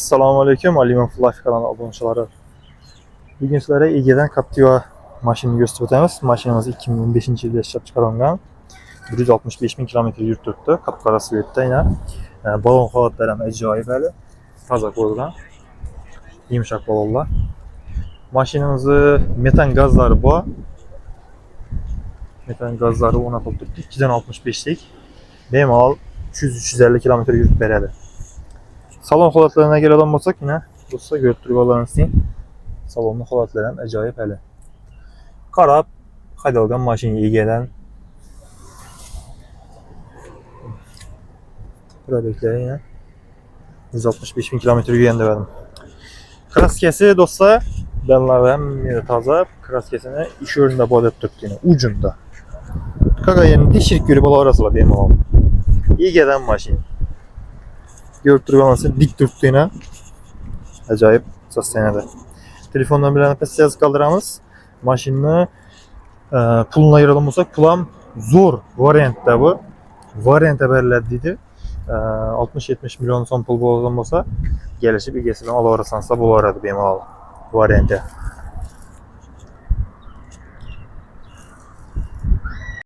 Assalamu alaikum, Alimov Life kanalı abunçuları. Bugün sizlere Ege'den Captiva maşinini gösterib o'tamiz. Mashinamiz 2015-yilda ishlab chiqarilgan. 165.000 kilometr yurib turibdi. Qap-qora svetda yana. Balon holatlari ham ajoyib hali. Toza qo'yilgan. Yumshoq balonlar. Mashinamizni metan gazlari bor. Metan gazlari o'rnatilib turibdi. 265lik. Bemalol 300-350 kilometr yurib beradi. Salon holatlarına keladigan bo'lsak, yine do'stlar ko'rib turib olarsizlar. Salonning holatlari ham ajoyib hali. Qarab haydalgan mashina egadan probeklar yine 165.000 kilometr yurgan dedim. Kraskasi do'stlar, benlar ham toza. Kraskasini ish o'rnida bor deb turibdi, yine ucunda. Kagayeni tekshirib ko'rib olasizlar bemalol. Egadan mashina. Görüp durmaması dik turibdi yine. Acayip sostenadi. Telefondan bilen pes yazıp kaldıramız. Maşinni puluna ayıralım olsak, pulam zor variantta bu. Varianta beriladi deydi. 60-70 milyon son pul bo'lgan bo'lsa, gelişip egesini olaversansa bo'laveradi bemalol varianta.